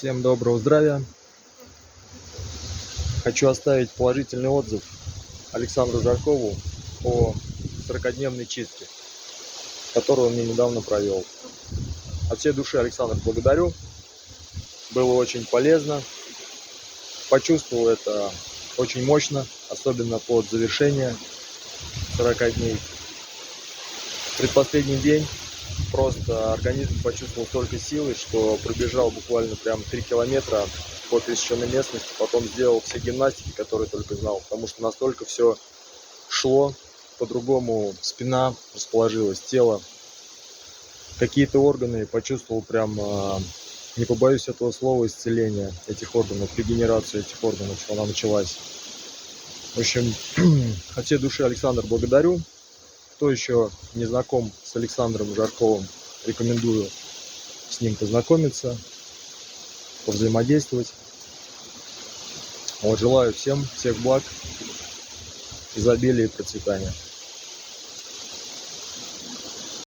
Всем доброго здравия. Хочу оставить положительный отзыв Александру Жаркову по 40-дневной чистке, которую он мне недавно провел. От всей души, Александр, благодарю. Было очень полезно. Почувствовал это очень мощно, особенно под завершение 40 дней. Предпоследний день просто организм почувствовал столько силы, что пробежал буквально прям 3 километра по пересеченной местности, потом сделал все гимнастики, которые только знал, потому что настолько все шло, по-другому спина расположилась, тело, какие-то органы почувствовал прям, не побоюсь этого слова, исцеление этих органов, регенерацию этих органов, что она началась. В общем, от всей души, Александр, благодарю. Кто еще не знаком с Александром Жарковым, рекомендую с ним познакомиться, повзаимодействовать. Вот, желаю всем всех благ, изобилия и процветания.